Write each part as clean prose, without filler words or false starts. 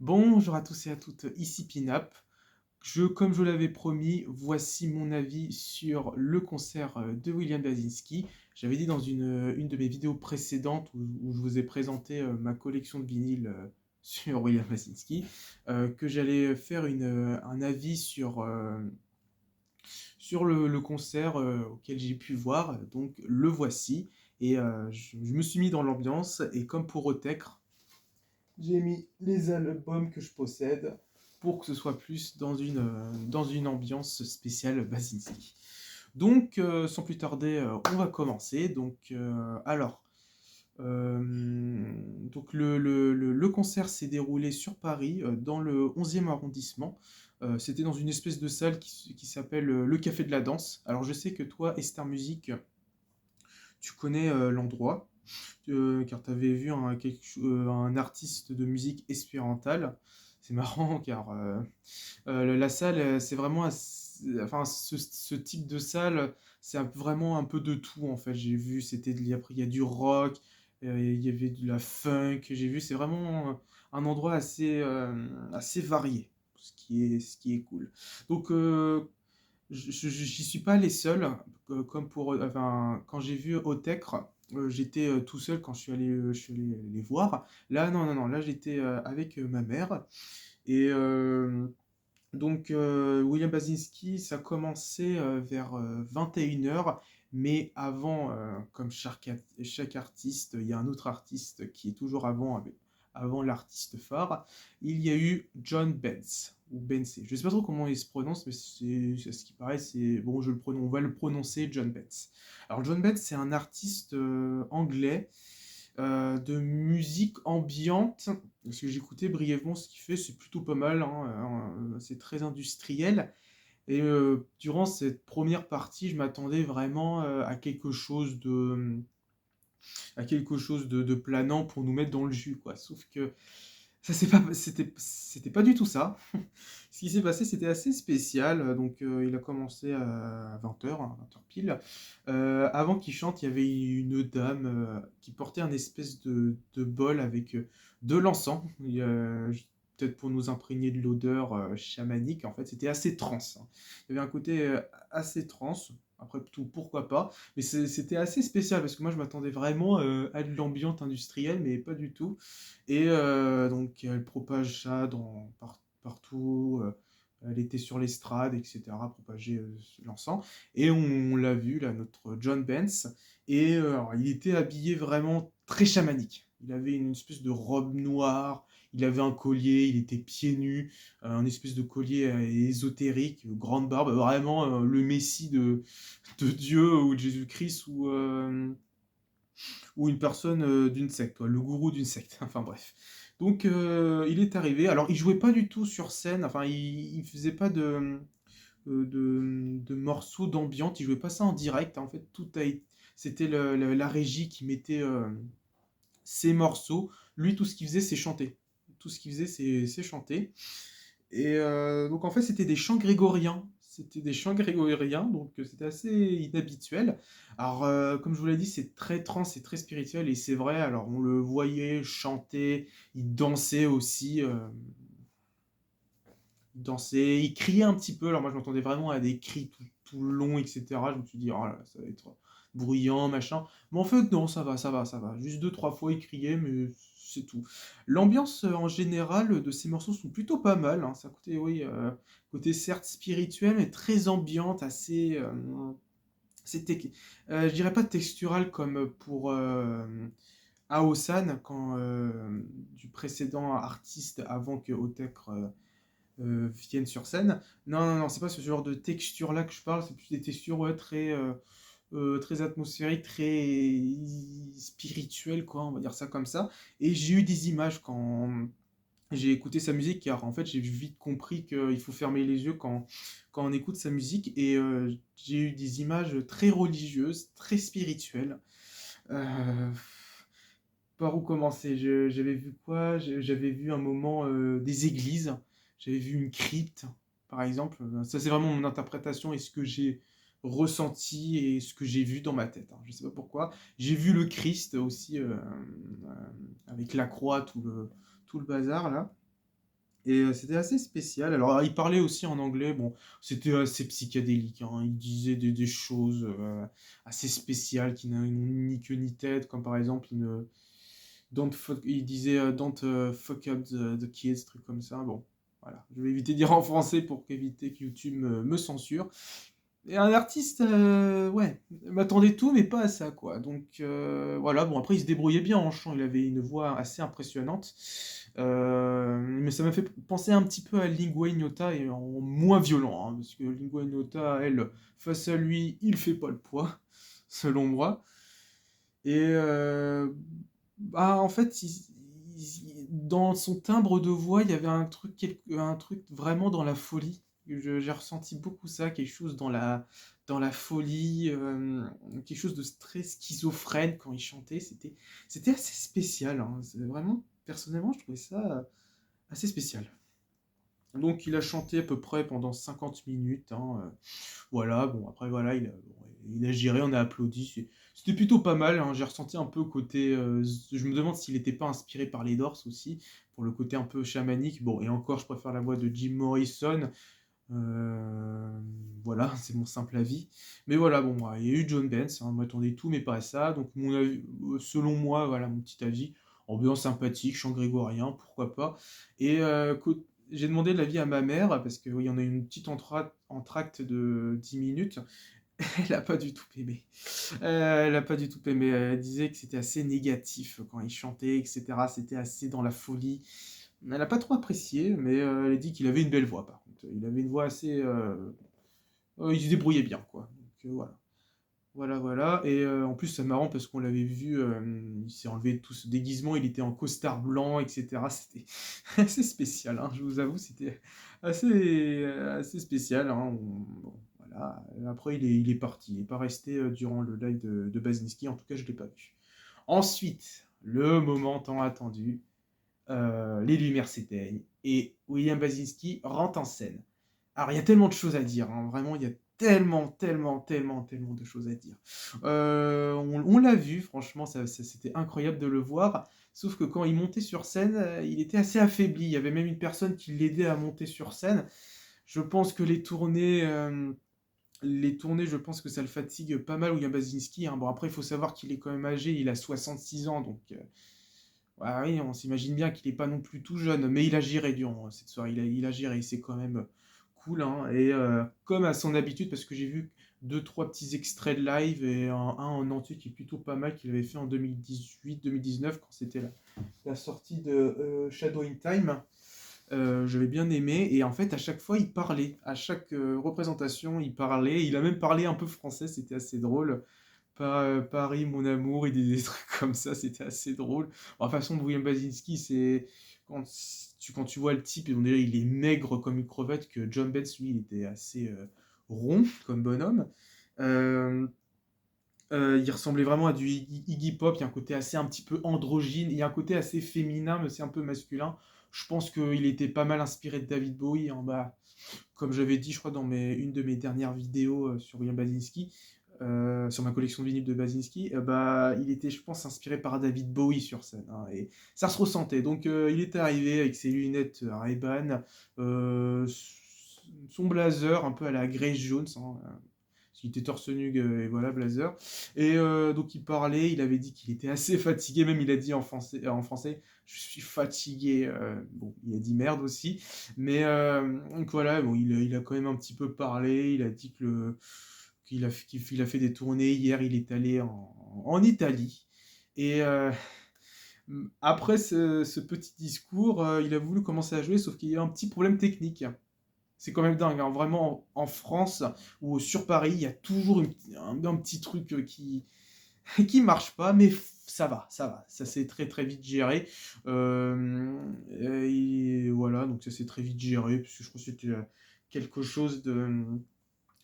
Bonjour à tous et à toutes, ici Pinap. Comme je l'avais promis, voici mon avis sur le concert de William Basinski. J'avais dit dans une de mes vidéos précédentes où je vous ai présenté ma collection de vinyles sur William Basinski, que j'allais faire un avis sur le concert auquel j'ai pu voir. Donc le voici. Et je me suis mis dans l'ambiance. Et comme pour Otecre, j'ai mis les albums que je possède pour que ce soit plus dans une ambiance spéciale Basinski. Donc, sans plus tarder, on va commencer. Donc le concert s'est déroulé sur Paris, dans le 11e arrondissement. C'était dans une espèce de salle qui s'appelle le Café de la Danse. Alors, je sais que toi, Esther Music, tu connais l'endroit, car tu avais vu un artiste de musique espérantale. C'est marrant car la salle, c'est vraiment, enfin, ce type de salle, c'est vraiment un peu de tout en fait. J'ai vu, après il y a du rock, il y avait de la funk. J'ai vu, c'est vraiment un endroit assez varié, ce qui est cool. Donc j'y suis pas allé seul, comme enfin, quand j'ai vu Otecre, j'étais tout seul quand je suis allé les voir. Là, non, non, non, là j'étais avec ma mère. Et donc, William Basinski, ça commençait vers 21h, mais avant, comme chaque artiste, il y a un autre artiste qui est toujours avant l'artiste phare. Il y a eu John Benz, ou Bensey. Je ne sais pas trop comment il se prononce, mais c'est ce qui paraît, c'est bon, on va le prononcer John Benz. Alors, John Benz, c'est un artiste anglais de musique ambiante. Parce que j'écoutais brièvement ce qu'il fait, c'est plutôt pas mal, hein, c'est très industriel. Et durant cette première partie, je m'attendais vraiment à quelque chose de planant pour nous mettre dans le jus, quoi. Sauf que c'était pas du tout ça. Ce qui s'est passé, c'était assez spécial. Donc, il a commencé à 20h, 20h pile. Avant qu'il chante, il y avait une dame qui portait un espèce de bol avec de l'encens. Peut-être pour nous imprégner de l'odeur chamanique. En fait, c'était assez trance, hein. Il y avait un côté assez trance. Après tout, pourquoi pas. Mais c'était assez spécial parce que moi, je m'attendais vraiment à de l'ambiance industrielle, mais pas du tout. Et donc, elle propage ça partout. Elle était sur l'estrade, etc., propager l'encens. Et on l'a vu, là, notre John Benz. Et alors, il était habillé vraiment très chamanique. Il avait une espèce de robe noire, il avait un collier, il était pieds nus, un espèce de collier ésotérique, grande barbe, vraiment le messie de Dieu ou de Jésus-Christ ou une personne d'une secte, le gourou d'une secte, enfin bref. Donc il est arrivé, alors il jouait pas du tout sur scène, enfin il faisait pas de morceaux d'ambiance, il jouait pas ça en direct, hein. En fait c'était la régie qui mettait ses morceaux, lui tout ce qu'il faisait c'est chanter. Tout ce qu'il faisait c'est chanter. Et donc en fait, c'était des chants grégoriens. C'était des chants grégoriens, donc c'était assez inhabituel. Alors, comme je vous l'ai dit, c'est très trans, c'est très spirituel, et c'est vrai, alors on le voyait chanter, il dansait aussi, il dansait, il criait un petit peu, alors moi je m'entendais vraiment à des cris tout longs, etc. Je me suis dit, oh là, ça va être bruyant, machin. Mais en fait, non, ça va, ça va, ça va. Juste deux, trois fois, il criait, mais c'est tout. L'ambiance en général de ces morceaux sont plutôt pas mal, hein. Ça côté, oui, côté certes spirituel, mais très ambiante, assez. Je dirais pas textural comme pour Aosan, du précédent artiste avant que Otek viennent sur scène. Non, non, non, c'est pas ce genre de texture-là que je parle, c'est plus des textures ouais, très atmosphériques, très spirituelles, quoi, on va dire ça comme ça. Et j'ai eu des images quand j'ai écouté sa musique, car en fait j'ai vite compris qu'il faut fermer les yeux quand on écoute sa musique, et j'ai eu des images très religieuses, très spirituelles. Euh, Par où commencer? J'avais vu quoi? J'avais vu un moment des églises, j'avais vu une crypte, par exemple. Ça, c'est vraiment mon interprétation et ce que j'ai ressenti et ce que j'ai vu dans ma tête, hein. Je sais pas pourquoi. J'ai vu le Christ aussi, avec la croix, tout le bazar là. Et c'était assez spécial. Alors, il parlait aussi en anglais, bon, c'était assez psychédélique, hein. Il disait des choses assez spéciales qui n'ont ni queue ni tête, comme par exemple, il disait Don't fuck up the kids, truc comme ça. Bon, voilà. Je vais éviter de dire en français pour éviter que YouTube me censure. Et un artiste, ouais, m'attendait tout, mais pas à ça, quoi. Donc voilà, bon, après, il se débrouillait bien en chant, il avait une voix assez impressionnante. Mais ça m'a fait penser un petit peu à Lingua Ignota, et en moins violent, hein, parce que Lingua Ignota, elle, face à lui, il fait pas le poids, selon moi. Et bah, en fait, dans son timbre de voix, il y avait un truc vraiment dans la folie. J'ai ressenti beaucoup ça, quelque chose dans la folie, quelque chose de très schizophrène quand il chantait. C'était assez spécial, hein. C'est vraiment, personnellement, je trouvais ça assez spécial. Donc, il a chanté à peu près pendant 50 minutes, hein. Voilà, bon, après, voilà, il a géré, on a applaudi. C'était plutôt pas mal, hein. J'ai ressenti un peu côté. Je me demande s'il n'était pas inspiré par les Doors aussi, pour le côté un peu chamanique. Bon, et encore, je préfère la voix de Jim Morrison. Euh, voilà, c'est mon simple avis. Mais voilà, bon, ouais, il y a eu John Benz, hein, on m'attendait tout, mais pas à ça. Donc, selon moi, voilà, mon petit avis. Ambiance sympathique, chant grégorien, pourquoi pas. Et j'ai demandé l'avis à ma mère, parce que oui, on a une petite entracte de 10 minutes. Elle a pas du tout aimé. Elle a pas du tout aimé. Elle disait que c'était assez négatif quand il chantait, etc. C'était assez dans la folie. Elle a pas trop apprécié, mais elle a dit qu'il avait une belle voix, par contre. Il avait une voix assez... il se débrouillait bien, quoi. Donc voilà. Voilà, voilà. Et en plus, c'est marrant parce qu'on l'avait vu, il s'est enlevé tout ce déguisement, il était en costard blanc, etc. C'était assez spécial, hein, je vous avoue, c'était assez spécial, hein. Bon, voilà. Après, il est parti. Il n'est pas resté durant le live de Basinski, en tout cas, je ne l'ai pas vu. Ensuite, le moment tant attendu, les lumières s'éteignent et William Basinski rentre en scène. Alors, il y a tellement de choses à dire, hein. Vraiment, il y a tellement de choses à dire. On l'a vu, franchement, c'était incroyable de le voir. Sauf que quand il montait sur scène, il était assez affaibli. Il y avait même une personne qui l'aidait à monter sur scène. Je pense que les tournées, je pense que ça le fatigue pas mal, William Basinski, hein. Bon, après, il faut savoir qu'il est quand même âgé, il a 66 ans, donc ouais, oui, on s'imagine bien qu'il n'est pas non plus tout jeune, mais il a géré durant cette soirée, il a géré, c'est quand même cool, hein. Et comme à son habitude, parce que j'ai vu deux, trois petits extraits de live et un en entier qui est plutôt pas mal, qu'il avait fait en 2018-2019, quand c'était la sortie de Shadow in Time. J'avais bien aimé, et en fait, à chaque fois, il parlait, à chaque représentation, il parlait, il a même parlé un peu français, c'était assez drôle. Paris, mon amour, et des trucs comme ça, c'était assez drôle. Bon, de toute façon, William Basinski, c'est. Quand tu vois le type, on dirait il est maigre comme une crevette, que John Betts, lui, il était assez rond comme bonhomme. Euh, il ressemblait vraiment à du Iggy Pop, il y a un côté assez un petit peu androgyne, il y a un côté assez féminin, mais c'est un peu masculin. Je pense qu'il était pas mal inspiré de David Bowie, hein. Bah, comme j'avais dit, je crois, dans une de mes dernières vidéos sur William Basinski, sur ma collection de vinyles de Basinski, bah, il était, je pense, inspiré par David Bowie sur scène, hein, et ça se ressentait. Donc, il était arrivé avec ses lunettes Ray-Ban, euh, son blazer un peu à la Grace Jones, hein, parce qu'il était torse nu, et voilà, blazer. Et donc, il parlait, il avait dit qu'il était assez fatigué, même il a dit en français je suis fatigué. Bon, il a dit merde aussi. Mais donc voilà, bon, il a quand même un petit peu parlé. Il a dit qu'il a fait des tournées. Hier, il est allé en Italie. Et après ce petit discours, il a voulu commencer à jouer, sauf qu'il y a eu un petit problème technique. C'est quand même dingue, hein. Vraiment, en France ou sur Paris, il y a toujours un petit truc qui marche pas, mais ça va, ça va. Ça s'est très très vite géré. Et voilà, donc ça s'est très vite géré, parce que je crois que c'était quelque chose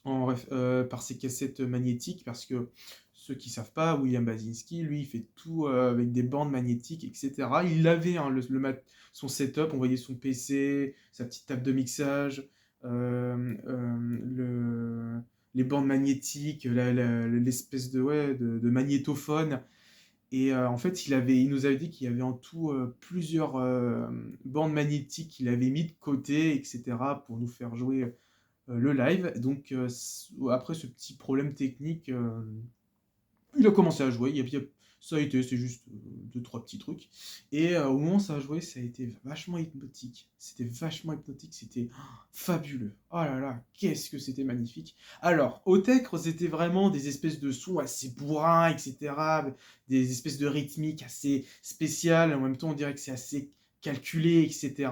par ses cassettes magnétiques, parce que ceux qui savent pas, William Basinski, lui, il fait tout avec des bandes magnétiques, etc. Il avait, hein, son setup, on voyait son PC, sa petite table de mixage, les bandes magnétiques, l'espèce de magnétophone. Et en fait, il nous avait dit qu'il y avait en tout, plusieurs, bandes magnétiques qu'il avait mis de côté et cetera pour nous faire jouer, le live. Donc après ce petit problème technique, il a commencé à jouer, ça a été, c'est juste 2-3 petits trucs. Et au moment où ça a joué, ça a été vachement hypnotique. C'était vachement hypnotique, c'était fabuleux. Oh là là, qu'est-ce que c'était magnifique. Alors, au Tecre, c'était vraiment des espèces de sons assez bourrins, etc. Des espèces de rythmiques assez spéciales. En même temps, on dirait que c'est assez calculé, etc.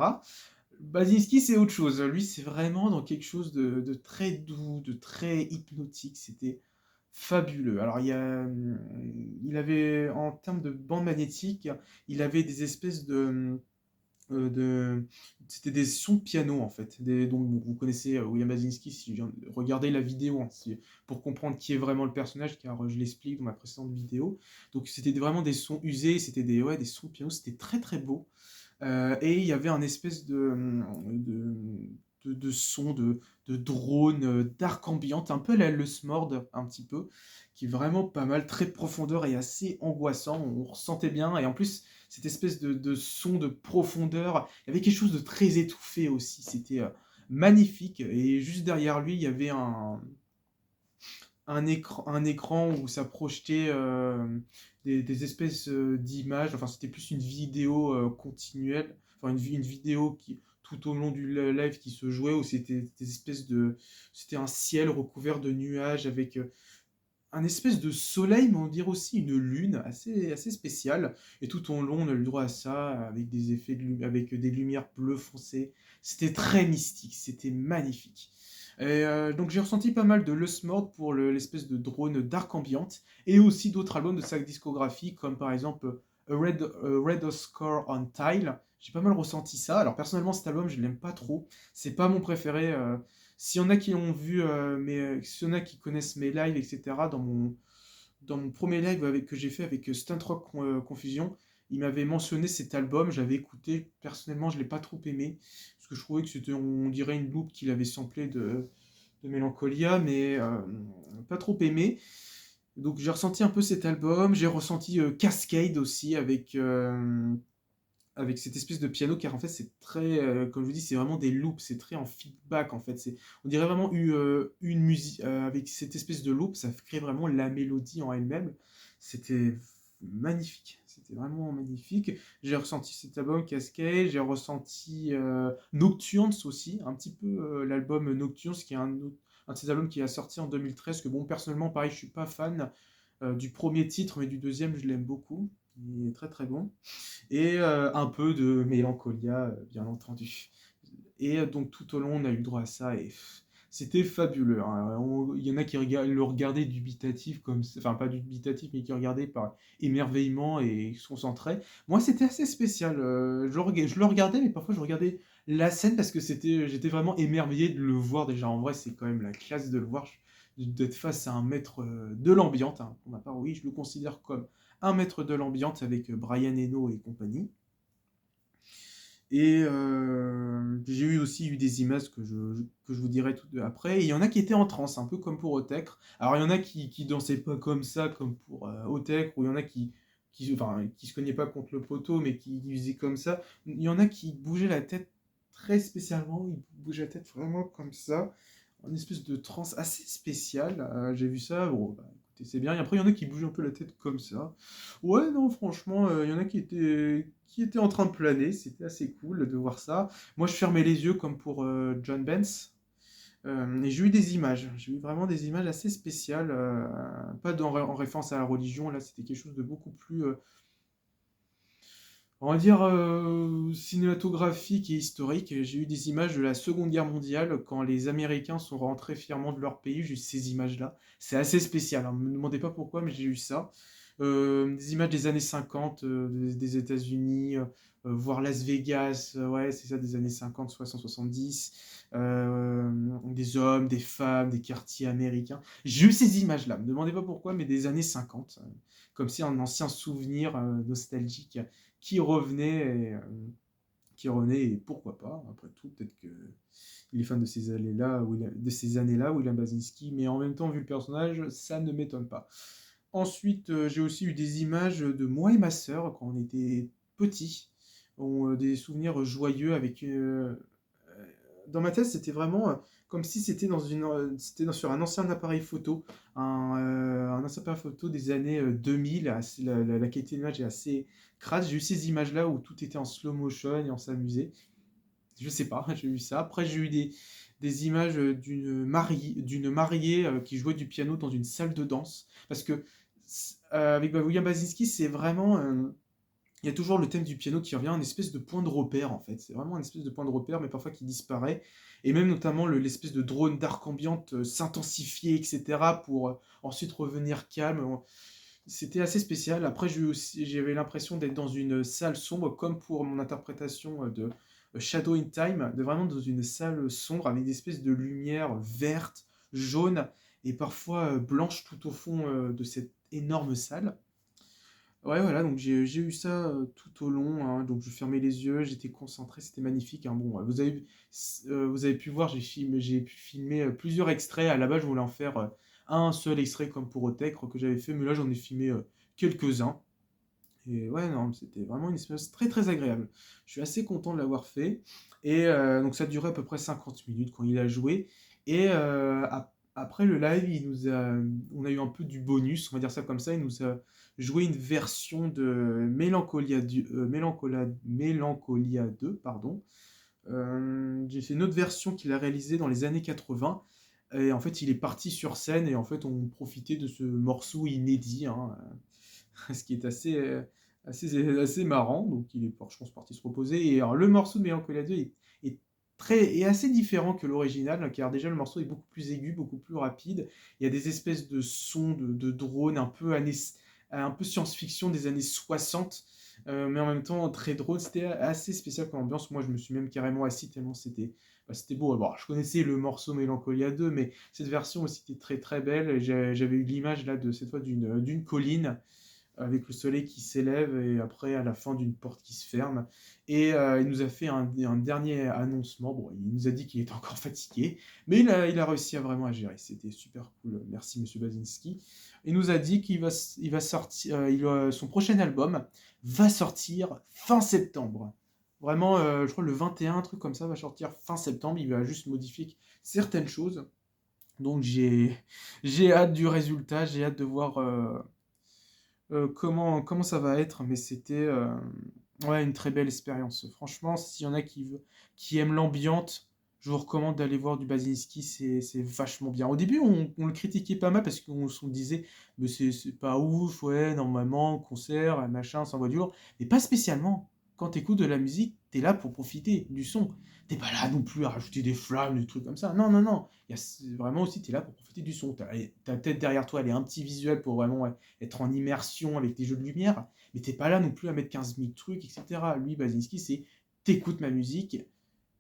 Basinski, c'est autre chose. Lui, c'est vraiment dans quelque chose de très doux, de très hypnotique. C'était fabuleux. Alors, il avait, en termes de bande magnétique, il avait des espèces de c'était des sons de piano, en fait. Donc, vous connaissez William Basinski, regardez la vidéo, hein, pour comprendre qui est vraiment le personnage, car je l'explique dans ma précédente vidéo. Donc, c'était vraiment des sons usés, c'était ouais, des sons de piano, c'était très très beau. Et il y avait un espèce de son, de drone, dark ambient, un peu la le Smord, un petit peu, qui est vraiment pas mal, très de profondeur et assez angoissant, on ressentait bien, et en plus, cette espèce de son de profondeur, il y avait quelque chose de très étouffé aussi, c'était magnifique, et juste derrière lui, il y avait un écran où ça projetait des espèces d'images, enfin c'était plus une vidéo continuelle, enfin une vidéo qui tout au long du live qui se jouait, où c'était des espèces c'était un ciel recouvert de nuages avec un espèce de soleil, mais on dirait aussi une lune assez spéciale. Et tout au long, on a eu le droit à ça, avec des effets avec des lumières bleues foncées. C'était très mystique, c'était magnifique. Et donc j'ai ressenti pas mal de Lust Mord pour l'espèce de drone dark ambient, et aussi d'autres albums de sa discographie, comme par exemple A Red Score on Tile. J'ai pas mal ressenti ça. Alors personnellement, cet album, je l'aime pas trop. C'est pas mon préféré. S'il y en a qui ont vu, s'il y en a qui connaissent mes lives, etc., dans mon premier live que j'ai fait avec Stunt Rock Confusion, il m'avait mentionné cet album, j'avais écouté, personnellement je l'ai pas trop aimé, parce que je trouvais que c'était, on dirait une loupe qu'il avait samplé de Mélancolia, mais pas trop aimé. Donc j'ai ressenti un peu cet album, j'ai ressenti Cascade aussi avec cette espèce de piano, car en fait c'est très, comme je vous dis, c'est vraiment des loops, c'est très en feedback en fait. On dirait vraiment une musique, avec cette espèce de loop, ça crée vraiment la mélodie en elle-même. C'était magnifique, c'était vraiment magnifique. J'ai ressenti cet album Cascade, j'ai ressenti Nocturnes aussi, un petit peu l'album Nocturnes, qui est un de ces albums qui a sorti en 2013, que bon, personnellement, pareil, je suis pas fan du premier titre, mais du deuxième, je l'aime beaucoup. Il est très très bon et un peu de Mélancolia, bien entendu. Et donc tout au long, on a eu le droit à ça et c'était fabuleux, hein. Il y en a qui le regardaient dubitatif, enfin pas dubitatif, mais qui regardaient par émerveillement et se concentraient. Moi, c'était assez spécial. Je le regardais, mais parfois je regardais la scène parce que j'étais vraiment émerveillé de le voir déjà. En vrai, c'est quand même la classe de le voir, d'être face à un maître de l'ambiance, hein. Pour ma part, oui, je le considère comme un maître de l'ambiance avec Brian Eno et compagnie. Et j'ai aussi eu des images que je vous dirai tout après. Et il y en a qui étaient en transe, un peu comme pour Otecre. Alors il y en a qui dansaient pas comme ça, comme pour Otecre, ou il y en a qui se cognaient pas contre le poteau, mais qui faisaient comme ça. Il y en a qui bougeaient la tête très spécialement, ils bougeaient la tête vraiment comme ça, une espèce de transe assez spéciale. J'ai vu ça, bon, bah, écoutez, c'est bien. Et après, il y en a qui bougent un peu la tête comme ça. Ouais, non, franchement, il y en a qui étaient en train de planer. C'était assez cool de voir ça. Moi, je fermais les yeux comme pour John Benz. Et j'ai eu des images. J'ai eu vraiment des images assez spéciales. Pas en référence à la religion. Là, c'était quelque chose de beaucoup plus, on va dire, cinématographique et historique. J'ai eu des images de la Seconde Guerre mondiale quand les Américains sont rentrés fièrement de leur pays. J'ai eu ces images-là. C'est assez spécial, hein. Ne me demandez pas pourquoi, mais j'ai eu ça. Des images des années 50, des États-Unis, voire Las Vegas, ouais, c'est ça, des années 50, 60, 70. Des hommes, des femmes, des quartiers américains. J'ai eu ces images-là. Ne me demandez pas pourquoi, mais des années 50. Comme si un ancien souvenir nostalgique qui revenait, et pourquoi pas, après tout, peut-être que il est fan de ces années-là, de ces années-là, William Basinski, mais en même temps, vu le personnage, ça ne m'étonne pas. Ensuite, j'ai aussi eu des images de moi et ma sœur quand on était petits. Des souvenirs joyeux avec, dans ma tête, c'était vraiment comme si c'était sur un ancien appareil photo, un ancien appareil photo des années 2000. La qualité d'image est assez crade. J'ai eu ces images-là où tout était en slow motion et on s'amusait. Je sais pas, j'ai eu ça. Après, j'ai eu des images d'une mariée qui jouait du piano dans une salle de danse. Parce que avec William Basinski, c'est vraiment il y a toujours le thème du piano qui revient, une espèce de point de repère en fait. C'est vraiment une espèce de point de repère, mais parfois qui disparaît. Et même notamment l'espèce de drone d'arc ambiante s'intensifier, etc. pour ensuite revenir calme. C'était assez spécial. Après, j'avais l'impression d'être dans une salle sombre, comme pour mon interprétation de Shadow in Time, de vraiment dans une salle sombre avec des espèces de lumière verte, jaune et parfois blanche tout au fond de cette énorme salle. Ouais, voilà, donc j'ai eu ça tout au long, hein, donc je fermais les yeux, j'étais concentré, c'était magnifique, hein. Bon, vous avez pu voir, j'ai pu filmer plusieurs extraits. À la base, je voulais en faire un seul extrait comme pour Otech que j'avais fait, mais là, j'en ai filmé quelques-uns. Et ouais, non, c'était vraiment une expérience très très agréable. Je suis assez content de l'avoir fait. Et donc ça durait à peu près 50 minutes quand il a joué. Et après le live, on a eu un peu du bonus, on va dire ça comme ça. Il nous a joué une version de Mélancolia 2, pardon. J'ai fait une autre version qu'il a réalisée dans les années 80. Et en fait, il est parti sur scène et en fait, on profitait de ce morceau inédit, hein, ce qui est assez marrant. Donc, il est, je pense, parti se reposer. Et alors, le morceau de Mélancolia 2 est assez différent que l'original, car déjà, le morceau est beaucoup plus aigu, beaucoup plus rapide. Il y a des espèces de sons de drones un peu science-fiction des années 60, mais en même temps très drôle. C'était assez spécial comme ambiance. Moi, je me suis même carrément assis tellement c'était beau. Bon, je connaissais le morceau Mélancolia 2, mais cette version aussi était très très belle. J'avais eu l'image là de cette fois d'une colline avec le soleil qui s'élève et après à la fin d'une porte qui se ferme. Et il nous a fait un dernier annoncement. Bon, il nous a dit qu'il était encore fatigué, mais il a réussi à vraiment à gérer. C'était super cool. Merci Monsieur Basinski. Il nous a dit il va sortir, son prochain album va sortir fin septembre. Vraiment, je crois le 21, un truc comme ça, va sortir fin septembre. Il va juste modifier certaines choses. Donc j'ai hâte du résultat, j'ai hâte de voir comment ça va être, mais c'était ouais, une très belle expérience. Franchement, s'il y en a qui aiment l'ambiante, je vous recommande d'aller voir du Basinski, c'est vachement bien. Au début, on le critiquait pas mal parce qu'on se disait, mais c'est pas ouf, ouais, normalement, concert, machin, ça envoie du lourd. Mais pas spécialement. Quand t'écoutes de la musique, t'es là pour profiter du son. T'es pas là non plus à rajouter des flammes, des trucs comme ça. Non, non, non. Vraiment aussi, t'es là pour profiter du son. Ta tête derrière toi, elle est un petit visuel pour vraiment ouais, être en immersion avec les jeux de lumière, mais t'es pas là non plus à mettre 15 000 trucs, etc. Lui, Basinski, c'est t'écoutes ma musique,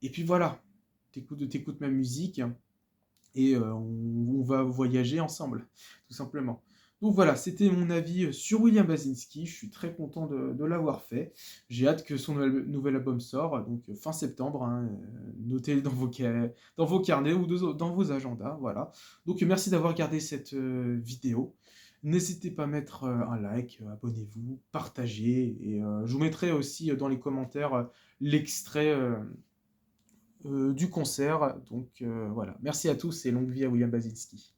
et puis voilà, t'écoutes ma musique, et on va voyager ensemble, tout simplement. Donc voilà, c'était mon avis sur William Basinski. Je suis très content de l'avoir fait. J'ai hâte que son nouvel album sort, donc fin septembre, hein, notez-le dans vos carnets ou dans vos agendas. Voilà. Donc merci d'avoir regardé cette vidéo. N'hésitez pas à mettre un like, abonnez-vous, partagez, et je vous mettrai aussi dans les commentaires l'extrait du concert. Donc voilà, merci à tous et longue vie à William Basinski.